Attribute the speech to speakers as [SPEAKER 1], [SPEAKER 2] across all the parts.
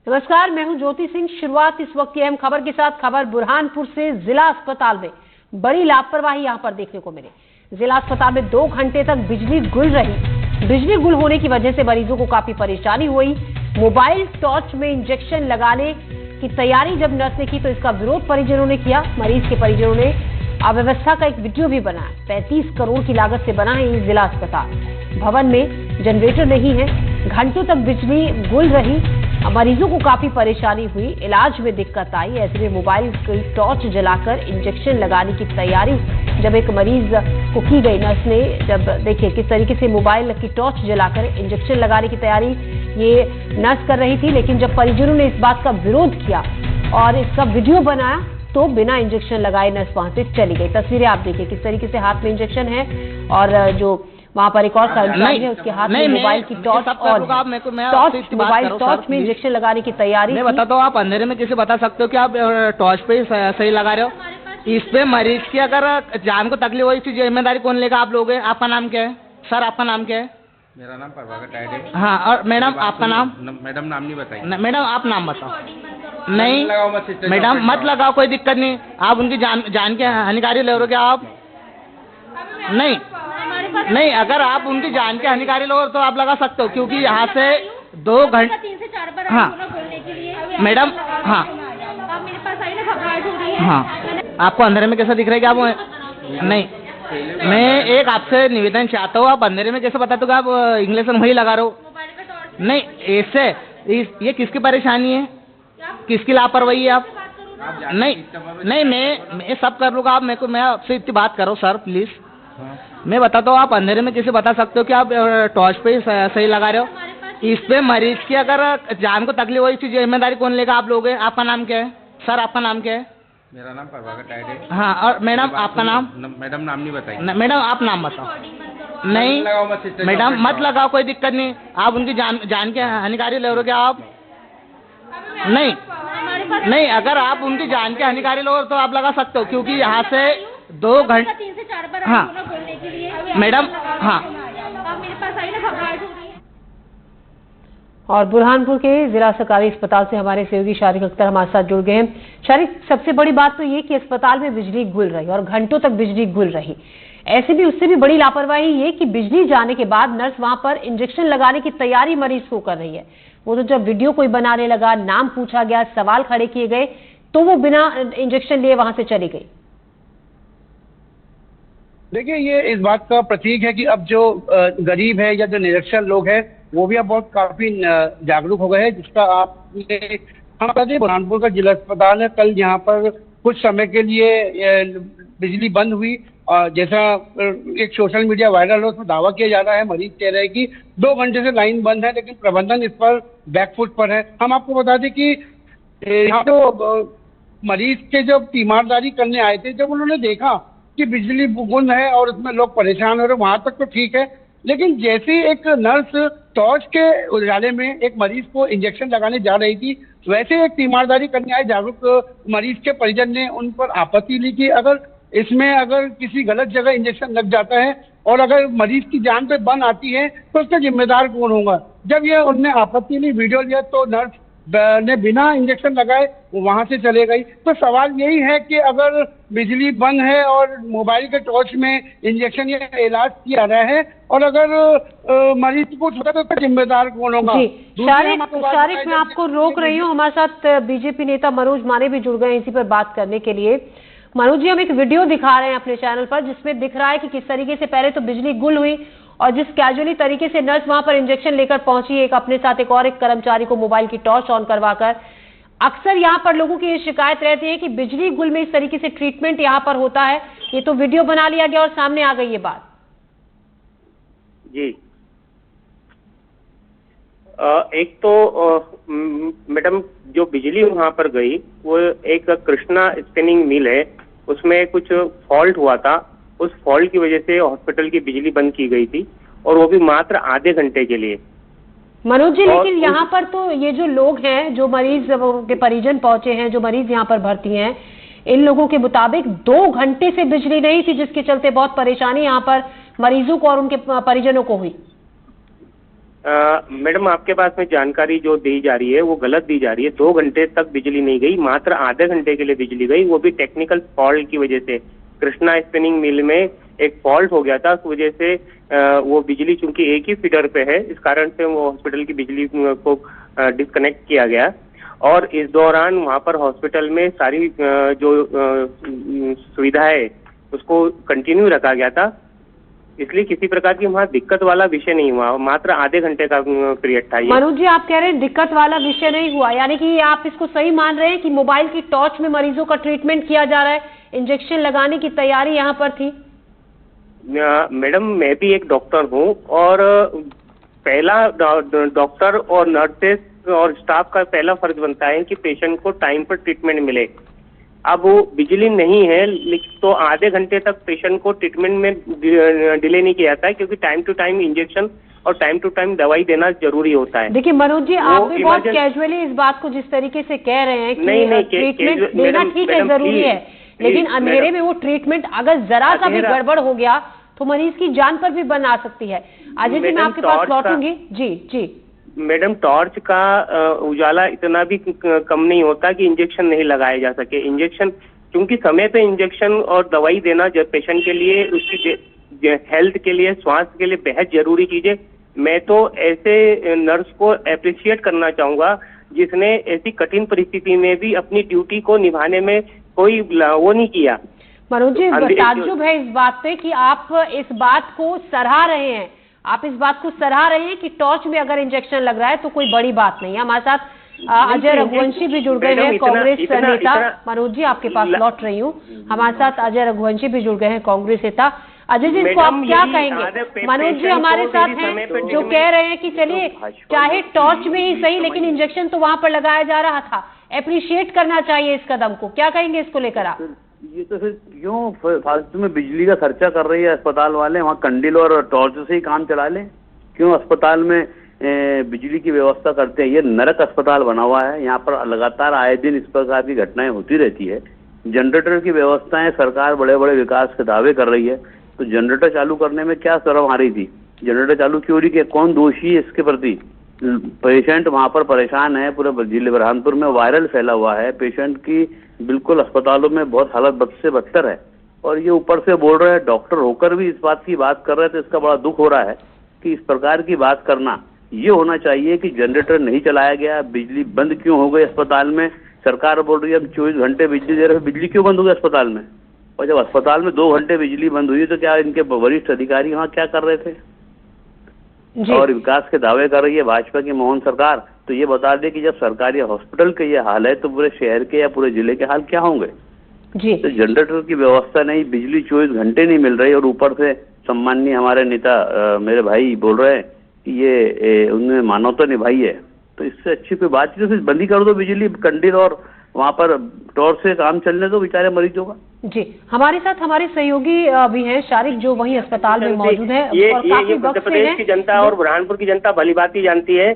[SPEAKER 1] नमस्कार, मैं हूं ज्योति सिंह। शुरुआत इस वक्त की अहम खबर के साथ। खबर बुरहानपुर से। जिला अस्पताल में बड़ी लापरवाही यहां पर देखने को मिली। जिला अस्पताल में 2 घंटे तक बिजली गुल रही। बिजली गुल होने की वजह से मरीजों को काफी परेशानी हुई। मोबाइल टॉर्च में इंजेक्शन लगाने की तैयारी जब नर्स ने की तो इसका विरोध परिजनों ने किया। मरीज के परिजनों ने अव्यवस्था का एक वीडियो भी बनाया। 35 करोड़ की लागत से बना है ये जिला अस्पताल। भवन में जनरेटर नहीं है। घंटों तक बिजली गुल रही। मरीजों को काफी परेशानी हुई। इलाज में दिक्कत आई। ऐसे में मोबाइल की टॉर्च जलाकर इंजेक्शन लगाने की तैयारी जब एक मरीज को की गई, नर्स ने जब देखिए किस तरीके से मोबाइल की टॉर्च जलाकर इंजेक्शन लगाने की तैयारी ये नर्स कर रही थी। लेकिन जब परिजनों ने इस बात का विरोध किया और इसका वीडियो बनाया तो बिना इंजेक्शन लगाए नर्स वहां से चली गई। तस्वीरें आप देखिए किस तरीके से हाथ में इंजेक्शन है और जो वहां पर एक और कर्मचारी है उसके हाथ में मोबाइल की टॉर्च और मोबाइल टॉर्च में इंजेक्शन लगाने की तैयारी।
[SPEAKER 2] मैं बताता हूँ, आप अंधेरे में कैसे बता सकते हो कि आप टॉर्च पे सही लगा रहे हो? इस पे मरीज की अगर जान को तकलीफ हो इसकी जिम्मेदारी कौन लेगा? आप लोग हैं। आपका नाम क्या है सर? आपका नाम क्या है?
[SPEAKER 3] मेरा नाम प्रभाकर टाइड है।
[SPEAKER 2] हाँ, और मैडम आपका नाम?
[SPEAKER 3] मैडम नाम नहीं बताइए।
[SPEAKER 2] मैडम आप नाम बताओ। नहीं मैडम मत लगाओ, कोई दिक्कत नहीं। आप उनकी जान के हानिकारी ले रहे हो क्या आप? नहीं, अगर आप उनकी जान के हानिकारी लोग तो आप लगा सकते हो, क्योंकि यहाँ से 2 घंटे
[SPEAKER 4] 3 से 4 बार
[SPEAKER 2] हाँ
[SPEAKER 4] बोलने के लिए
[SPEAKER 2] मैडम हाँ
[SPEAKER 4] आप मेरे पास आई ना, घबराहट हो रही है।
[SPEAKER 2] हाँ, आपको अंधेरे में कैसा दिख रहा है? क्या आप नहीं, मैं एक आपसे निवेदन चाहता हूँ, आप अंधेरे में कैसे बताते हो कि आप इंग्लिश में वही लगा रहे हो? नहीं, ऐसे ये किसकी परेशानी है? किसकी लापरवाही है? आप नहीं, मैं सब कर लूँगा। आप मैं आपसे इतनी बात करो सर प्लीज। मैं बताता हूँ, आप अंधेरे में कैसे बता सकते हो कि आप टॉर्च पे सही लगा रहे हो? इस पे मरीज की अगर जान को तकलीफ हो इसकी जिम्मेदारी कौन लेगा? आप लोग हैं। आपका नाम क्या है सर? आपका नाम क्या है?
[SPEAKER 3] मेरा नाम प्रभाकर टाइड है।
[SPEAKER 2] हाँ, और मैडम आपका नाम?
[SPEAKER 3] मैडम नाम नहीं बताइए।
[SPEAKER 2] मैडम आप नाम बताओ। नहीं मैडम मत लगाओ, कोई दिक्कत नहीं। आप उनकी जान के हानिकारी ले रहे हो क्या आप? नहीं, अगर आप उनकी जान के हानिकारी लोग तो आप लगा सकते हो, क्योंकि यहाँ से 2 घंटे
[SPEAKER 4] 3 से 4 बार
[SPEAKER 2] हाँ
[SPEAKER 4] बोलने के लिए
[SPEAKER 2] मैडम हाँ
[SPEAKER 4] आप मेरे पास आई ना, घबराहट हो रही है।
[SPEAKER 1] और बुरहानपुर के जिला सरकारी अस्पताल से हमारे सहयोगी शारिक अख्तर हमारे साथ जुड़ गए हैं। शारिक, सबसे बड़ी बात तो ये कि अस्पताल में बिजली गुल रही और घंटों तक बिजली गुल रही। ऐसे भी उससे भी बड़ी लापरवाही ये कि बिजली जाने के बाद नर्स वहां पर इंजेक्शन लगाने की तैयारी मरीज को कर रही है। वो तो जब वीडियो कोई बनाने लगा, नाम पूछा गया, सवाल खड़े किए गए तो वो बिना इंजेक्शन लिए वहां से चली गई।
[SPEAKER 5] देखिए, ये इस बात का प्रतीक है कि अब जो गरीब है या जो निरक्षर लोग हैं वो भी अब बहुत काफी जागरूक हो गए हैं, जिसका आपने हम कहते हैं बुरहानपुर का जिला अस्पताल है। कल यहाँ पर कुछ समय के लिए बिजली बंद हुई और जैसा एक सोशल मीडिया वायरल हो उसमें दावा किया जा रहा है, मरीज कह रहे हैं कि 2 घंटे से लाइन बंद है, लेकिन प्रबंधन इस पर बैकफुट पर है। हम आपको बता दें कि यहाँ तो मरीज के जब तीमारदारी करने आए थे, जब उन्होंने देखा कि बिजली गुल है और उसमें लोग परेशान हो रहे, वहां तक तो ठीक है। लेकिन जैसे एक नर्स टॉर्च के उजाले में एक मरीज को इंजेक्शन लगाने जा रही थी, वैसे एक तीमारदारी करने आए जागरूक मरीज के परिजन ने उन पर आपत्ति ली कि अगर किसी गलत जगह इंजेक्शन लग जाता है और अगर मरीज की जान पे बन आती है तो उसका जिम्मेदार कौन होगा? जब ये उनने आपत्ति ली, वीडियो लिया, तो नर्स ने बिना इंजेक्शन लगाए वहां से चले गई। तो सवाल यही है कि अगर बिजली बंद है और मोबाइल के टॉर्च में इंजेक्शन या इलाज किया रहा है और अगर मरीज को कुछ होता तो उसका जिम्मेदार कौन होगा?
[SPEAKER 1] शारिक, मैं आपको रोक रही हूँ। हमारे साथ बीजेपी नेता मनोज माने भी जुड़ गए हैं इसी पर बात करने के लिए। मनोज जी, हम एक वीडियो दिखा रहे हैं अपने चैनल पर जिसमें दिख रहा है कि किस तरीके से पहले तो बिजली गुल हुई और जिस कैजुअली तरीके से नर्स वहां पर इंजेक्शन लेकर पहुंची, एक अपने साथ एक और एक कर्मचारी को मोबाइल की टॉर्च ऑन करवाकर। अक्सर यहां पर लोगों की ये शिकायत रहती है कि बिजली गुल में इस तरीके से ट्रीटमेंट यहां पर होता है। ये तो वीडियो बना लिया गया और सामने आ गई ये बात।
[SPEAKER 6] जी, एक तो मैडम जो बिजली वहां पर गई वो एक कृष्णा स्पिनिंग मिल है, उसमें कुछ फॉल्ट हुआ था। उस फॉल्ट की वजह से हॉस्पिटल की बिजली बंद की गई थी और वो भी मात्र आधे घंटे के लिए।
[SPEAKER 1] मनोज जी, लेकिन यहाँ पर तो ये जो लोग हैं, जो मरीज के परिजन पहुंचे हैं, जो मरीज यहाँ पर भर्ती हैं, इन लोगों के मुताबिक 2 घंटे से बिजली नहीं थी, जिसके चलते बहुत परेशानी यहाँ पर मरीजों को और उनके परिजनों को हुई।
[SPEAKER 6] मैडम आपके पास में जानकारी जो दी जा रही है वो गलत दी जा रही है। 2 घंटे तक बिजली नहीं गई, मात्र आधे घंटे के लिए बिजली गई, वो भी टेक्निकल फॉल्ट की वजह से। कृष्णा स्पिनिंग मिल में एक फॉल्ट हो गया था, उस वजह से वो बिजली चूंकि एक ही फीडर पे है, इस कारण से वो हॉस्पिटल की बिजली को डिस्कनेक्ट किया गया। और इस दौरान वहाँ पर हॉस्पिटल में सारी जो सुविधा है उसको कंटिन्यू रखा गया था, इसलिए किसी प्रकार की वहाँ दिक्कत वाला विषय नहीं हुआ। मात्र आधे घंटे का पीरियड था ये।
[SPEAKER 1] मनोज जी, आप कह रहे हैं दिक्कत वाला विषय नहीं हुआ, यानी कि आप इसको सही मान रहे हैं कि मोबाइल की टॉर्च में मरीजों का ट्रीटमेंट किया जा रहा है, इंजेक्शन लगाने की तैयारी यहाँ पर थी?
[SPEAKER 6] मैडम मैं भी एक डॉक्टर हूँ और पहला डॉक्टर और नर्सेस और स्टाफ का पहला फर्ज बनता है कि पेशेंट को टाइम पर ट्रीटमेंट मिले। अब वो बिजली नहीं है तो आधे घंटे तक पेशेंट को ट्रीटमेंट में डिले नहीं किया जाता है, क्योंकि टाइम टू टाइम इंजेक्शन और टाइम टू टाइम दवाई देना जरूरी होता है।
[SPEAKER 1] देखिए मनोज जी, आप भी बहुत कैजुअली इस बात को जिस तरीके से कह रहे हैं कि ट्रीटमेंट देना ठीक है, जरूरी है, लेकिन अंधेरे में वो ट्रीटमेंट अगर जरा सा भी गड़बड़ हो गया तो मरीज की जान पर भी बन आ सकती है। अजय जी, मैं आपके पास लौटूंगी। जी जी
[SPEAKER 6] मैडम, टॉर्च का उजाला इतना भी कम नहीं होता कि इंजेक्शन नहीं लगाए जा सके। इंजेक्शन क्योंकि समय पे इंजेक्शन और दवाई देना जब पेशेंट के लिए, उसकी हेल्थ के लिए, स्वास्थ्य के लिए बेहद जरूरी चीज है। मैं तो ऐसे नर्स को अप्रिशिएट करना चाहूंगा जिसने ऐसी कठिन परिस्थिति में भी अपनी ड्यूटी को निभाने में कोई वो नहीं किया।
[SPEAKER 1] मनोज जी, ताज्जुब है इस बात पे कि आप इस बात को सराह रहे हैं, आप इस बात को सराह रहे हैं कि टॉर्च में अगर इंजेक्शन लग रहा है तो कोई बड़ी बात नहीं है। हमारे साथ अजय रघुवंशी भी जुड़ गए हैं, कांग्रेस नेता। मनोज जी, आपके पास लौट रही हूँ। हमारे साथ अजय रघुवंशी भी जुड़ गए हैं, कांग्रेस नेता। अजय जी, इसको आप क्या कहेंगे? मनोज जी हमारे साथ हैं जो कह रहे हैं कि चलिए चाहे टॉर्च में ही सही, लेकिन इंजेक्शन तो वहां पर लगाया जा रहा था, एप्रिशिएट करना चाहिए इस कदम को। क्या कहेंगे इसको लेकर आप?
[SPEAKER 7] ये तो फिर क्यों फालतू में बिजली का खर्चा कर रही है अस्पताल वाले? वहाँ कंडील और टॉर्च से ही काम चला लें। क्यों अस्पताल में बिजली की व्यवस्था करते हैं? ये नरक अस्पताल बना हुआ है, यहाँ पर लगातार आए दिन इस प्रकार की घटनाएं होती रहती है। जनरेटर की व्यवस्थाएं सरकार बड़े बड़े विकास के दावे कर रही है, तो जनरेटर चालू करने में क्या शर्म आ रही थी? जनरेटर चालू क्यों नहीं किया? कौन दोषी है इसके प्रति? पेशेंट वहाँ पर परेशान है, पूरे जिले बुरहानपुर में वायरल फैला हुआ है। पेशेंट की बिल्कुल अस्पतालों में बहुत हालत बद से बदतर है, और ये ऊपर से बोल रहे हैं, डॉक्टर होकर भी इस बात की बात कर रहे हैं, तो इसका बड़ा दुख हो रहा है कि इस प्रकार की बात करना। ये होना चाहिए कि जनरेटर नहीं चलाया गया, बिजली बंद क्यों हो गई अस्पताल में? सरकार बोल रही है हम 24 घंटे बिजली दे रहे हैं, बिजली क्यों बंद हो गई अस्पताल में? और जब अस्पताल में 2 घंटे बिजली बंद हुई तो क्या इनके वरिष्ठ अधिकारी वहाँ क्या कर रहे थे? और विकास के दावे कर रही है भाजपा की मोहन सरकार, तो ये बता दे कि जब सरकारी हॉस्पिटल के ये हाल है तो पूरे शहर के या पूरे जिले के हाल क्या होंगे?
[SPEAKER 1] जी।
[SPEAKER 7] तो जनरेटर की व्यवस्था नहीं, बिजली 24 घंटे नहीं मिल रही, और ऊपर से सम्माननीय हमारे नेता मेरे भाई बोल रहे हैं कि ये उन्होंने मानवता निभाई है। तो इससे अच्छी कोई बात नहीं, तो बंद ही कर दो बिजली, कंडील और वहाँ पर टॉर्च से काम चलने दो बेचारे मरीजों का।
[SPEAKER 1] जी, हमारे साथ हमारे सहयोगी भी हैं, शारिक, जो वहीं अस्पताल में मौजूद है।
[SPEAKER 6] ये मध्य प्रदेश की जनता और बुरहानपुर की जनता भली भांति जानती है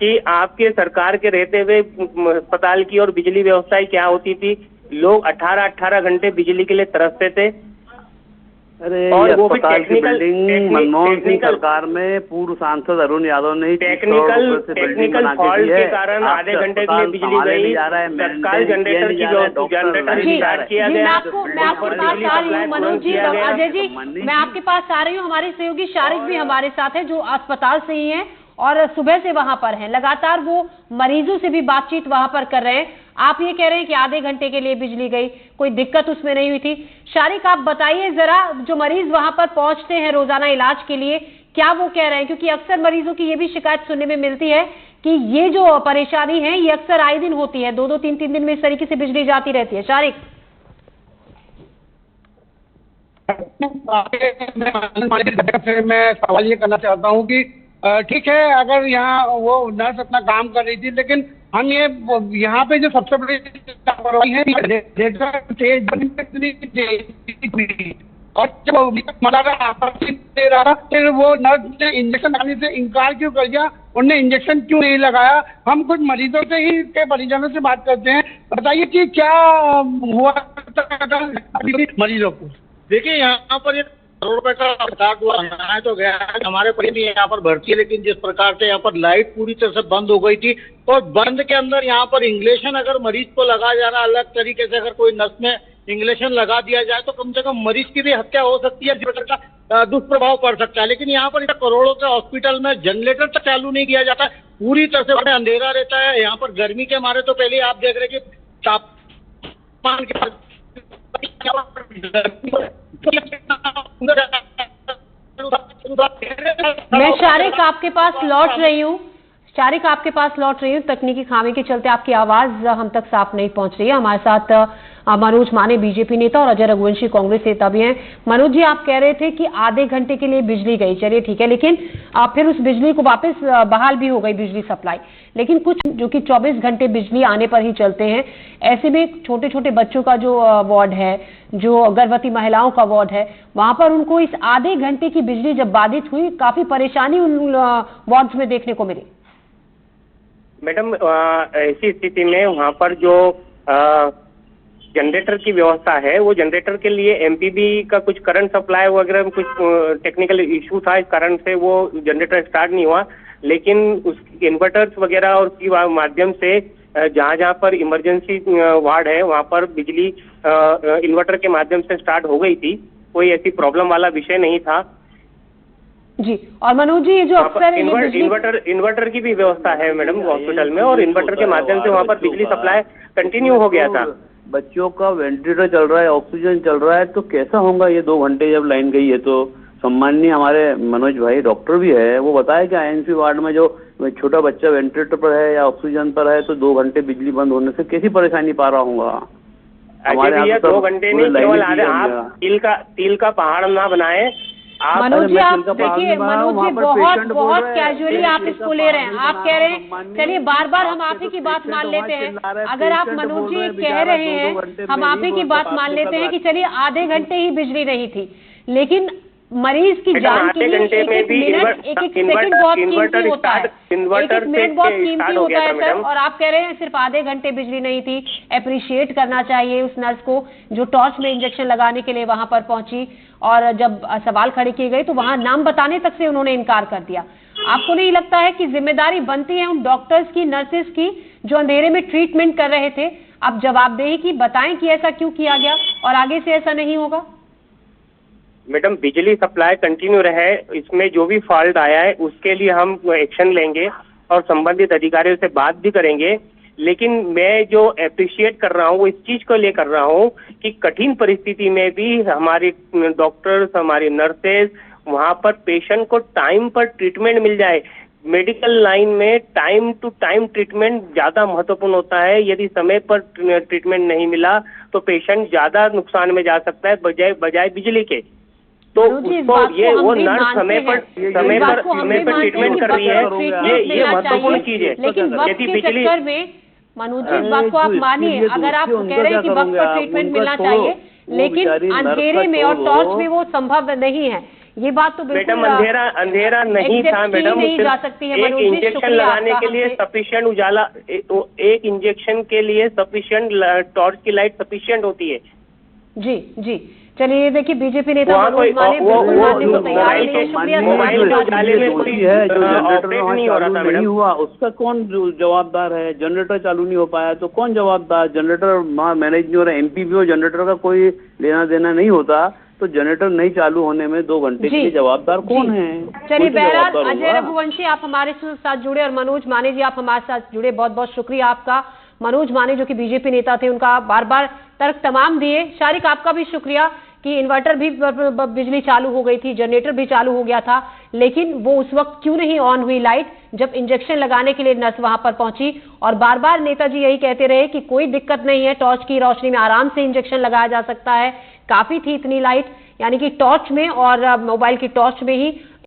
[SPEAKER 6] कि आपके सरकार के रहते हुए अस्पताल की और बिजली व्यवस्था क्या होती थी। लोग 18 घंटे बिजली के लिए तरसते थे।
[SPEAKER 7] अरे और वो अस्पताल की बिल्डिंग मनमोहन सिंह सरकार में पूर्व सांसद अरुण यादव ने
[SPEAKER 6] टेक्निकल फॉल्ट के कारण आधे घंटे के लिए बिजली गई। तत्काल जनरेटर की स्टार्ट किया गया।
[SPEAKER 1] मैं आपके पास आ रही हूँ मनोज जी, अजय जी, मैं आपके पास आ रही हूँ। हमारे सहयोगी शारिक भी हमारे साथ है, जो अस्पताल से ही है और सुबह से वहां पर हैं। लगातार वो मरीजों से भी बातचीत वहां पर कर रहे हैं। आप ये कह रहे हैं कि आधे घंटे के लिए बिजली गई, कोई दिक्कत उसमें नहीं हुई थी। शारिक, आप बताइए जरा, जो मरीज वहां पर पहुंचते हैं रोजाना इलाज के लिए, क्या वो कह रहे हैं? क्योंकि अक्सर मरीजों की ये भी शिकायत सुनने में मिलती है कि ये जो परेशानी है ये अक्सर आए दिन होती है, 2-2, 3-3 दिन में इस तरीके से बिजली जाती रहती है। शारिक,
[SPEAKER 5] मैं सवाल ये करना चाहता हूँ कि ठीक है, अगर यहाँ वो नर्स अपना काम कर रही थी, लेकिन हम ये यहाँ पे जो सबसे बड़ी लापरवाही है, और जब दे रहा था, फिर वो नर्स ने इंजेक्शन लगाने से इनकार क्यों कर दिया? उन्होंने इंजेक्शन क्यों नहीं लगाया? हम कुछ मरीजों से ही के परिजनों से बात करते हैं, बताइए कि क्या हुआ मरीजों को।
[SPEAKER 8] देखिए, यहाँ पर एक करोड़ रुपए का सरकार द्वारा बनाया तो गया है। हमारे परिवार भी यहाँ पर भर्ती है, लेकिन जिस प्रकार से यहाँ पर लाइट पूरी तरह से बंद हो गई थी और बंद के अंदर यहाँ पर इंग्लेशन अगर मरीज को लगा जा रहा अलग तरीके से, अगर कोई नस में इंग्लेशन लगा दिया जाए तो कम से कम मरीज की भी हत्या हो सकती है, जिस प्रकार का दुष्प्रभाव पड़ सकता है। लेकिन यहाँ पर करोड़ों के हॉस्पिटल में जनरेटर तक चालू नहीं किया जाता, पूरी तरह से अंधेरा रहता है। यहाँ पर गर्मी के मारे तो पहले आप देख रहे कि तापमान के
[SPEAKER 1] मैं शारिक आपके पास लौट रही हूँ। तकनीकी खामी के चलते आपकी आवाज हम तक साफ नहीं पहुंच रही है। हमारे साथ मनोज माने बीजेपी नेता और अजय रघुवंशी कांग्रेस नेता भी हैं। मनोज जी, आप कह रहे थे कि आधे घंटे के लिए बिजली गई, चलिए ठीक है, लेकिन फिर उस बिजली को वापस बहाल भी हो गई बिजली सप्लाई, लेकिन कुछ जो कि 24 घंटे बिजली आने पर ही चलते हैं, ऐसे में छोटे छोटे बच्चों का जो वार्ड है, जो गर्भवती महिलाओं का वार्ड है, वहां पर उनको इस आधे घंटे की बिजली जब बाधित हुई, काफी परेशानी उन वार्ड्स में देखने को मिली।
[SPEAKER 6] मैडम, ऐसी स्थिति में वहाँ पर जो जनरेटर की व्यवस्था है, वो जनरेटर के लिए एमपीबी का कुछ करंट सप्लाई वगैरह में कुछ टेक्निकल इशू था, इस कारण से वो जनरेटर स्टार्ट नहीं हुआ। लेकिन उस इन्वर्टर्स वगैरह और की माध्यम से जहाँ जहाँ पर इमरजेंसी वार्ड है वहाँ पर बिजली इन्वर्टर के माध्यम से स्टार्ट हो गई थी, कोई ऐसी प्रॉब्लम वाला विषय नहीं था
[SPEAKER 1] जी। और मनोज जी, ये जो अक्सर
[SPEAKER 6] इन्वर्टर की भी व्यवस्था है मैडम हॉस्पिटल में, और इन्वर्टर के माध्यम से वहाँ पर बिजली सप्लाई कंटिन्यू हो गया था।
[SPEAKER 7] बच्चों का वेंटिलेटर चल रहा है, ऑक्सीजन चल रहा है, तो कैसा होगा ये 2 घंटे जब लाइन गई है? तो सम्माननीय हमारे मनोज भाई डॉक्टर भी है, वो बताया कि आईएनसी वार्ड में जो छोटा बच्चा वेंटिलेटर पर है या ऑक्सीजन पर है तो 2 घंटे बिजली बंद होने से कैसी परेशानी पा रहा होगा?
[SPEAKER 6] हमारे 2 घंटे नहीं, केवल आप तिल का पहाड़ ना बनाए।
[SPEAKER 1] मनोज जी, आप देखिए, मनोज जी बहुत कैजुअली आप इसको ले रहे हैं। आप कह रहे हैं, चलिए बार बार हम आप ही की बात मान लेते हैं। अगर आप मनोज जी कह रहे हैं, हम आप ही की बात मान लेते हैं कि चलिए आधे घंटे ही बिजली नहीं थी, लेकिन मरीज की जान के लिए एक एक सेकंड बहुत कीमती होता है, एक मिनट बहुत कीमती होता है सर। और आप कह रहे हैं सिर्फ आधे घंटे बिजली नहीं थी। अप्रिशिएट करना चाहिए उस नर्स को जो टॉर्च में इंजेक्शन लगाने के लिए वहां पर पहुंची, और जब सवाल खड़े किए गए तो वहां नाम बताने तक से उन्होंने इनकार कर दिया। आपको नहीं लगता है कि जिम्मेदारी बनती है उन डॉक्टर्स की, नर्सेस की, जो अंधेरे में ट्रीटमेंट कर रहे थे? आप जवाबदेही की बताएं कि ऐसा क्यों किया गया और आगे से ऐसा नहीं होगा।
[SPEAKER 6] मैडम, बिजली सप्लाई कंटिन्यू रहे, इसमें जो भी फॉल्ट आया है उसके लिए हम एक्शन लेंगे और संबंधित अधिकारियों से बात भी करेंगे। लेकिन मैं जो अप्रिशिएट कर रहा हूँ वो इस चीज को लेकर रहा हूँ कि कठिन परिस्थिति में भी हमारे डॉक्टर्स, हमारी नर्सेज वहाँ पर पेशेंट को टाइम पर ट्रीटमेंट मिल जाए। मेडिकल लाइन में टाइम टू टाइम ट्रीटमेंट ज्यादा महत्वपूर्ण होता है। यदि समय पर ट्रीटमेंट नहीं मिला तो पेशेंट ज्यादा नुकसान में जा सकता है बजाय बिजली के। तो उसको ये वो नर्स समय पर ट्रीटमेंट कर रही है, ये महत्वपूर्ण चीज है।
[SPEAKER 1] लेकिन वक्त के चक्कर में मनोज जी, इस बात को आप मानिए, अगर आप कह रहे हैं कि वक्त पर ट्रीटमेंट मिलना चाहिए, लेकिन अंधेरे में और टॉर्च में वो संभव नहीं है, ये बात तो बिल्कुल
[SPEAKER 6] मैडम अंधेरा नहीं था मैडम।
[SPEAKER 1] नहीं जा सकती है।
[SPEAKER 6] एक इंजेक्शन लगाने के लिए सफिशिएंट उजाला, एक इंजेक्शन के लिए सफिशिएंट टॉर्च की लाइट सफिशिएंट होती है।
[SPEAKER 1] जी जी, चलिए देखिए, बीजेपी नेता मनोज माने बिल्कुल
[SPEAKER 7] मोबाइल जो उजाले में नहीं हुआ, उसका कौन जवाबदार है? जनरेटर चालू नहीं हो पाया तो कौन जवाबदार? जनरेटर मैनेज नहीं हो रहा, एमपीबी जनरेटर का कोई लेना देना नहीं होता, तो जनरेटर नहीं चालू होने में 2 घंटे के लिए जवाबदार कौन है?
[SPEAKER 1] चलिए बहरहाल, अजय रघुवंशी आप हमारे साथ जुड़े और मनोज माने जी आप हमारे साथ जुड़े, बहुत बहुत शुक्रिया आपका। मनोज माने जो कि बीजेपी नेता थे, उनका बार बार तर्क तमाम दिए। शारिक, आपका भी शुक्रिया कि इन्वर्टर भी बिजली चालू हो गई थी, जनरेटर भी चालू हो गया था, लेकिन वो उस वक्त क्यों नहीं ऑन हुई लाइट जब इंजेक्शन लगाने के लिए नर्स वहां पर पहुंची। और बार बार नेताजी यही कहते रहे कि कोई दिक्कत नहीं है, टॉर्च की रोशनी में आराम से इंजेक्शन लगाया जा सकता है। काफी थी इतनी लाइट, यानी कि टॉर्च में और मोबाइल की टॉर्च में ही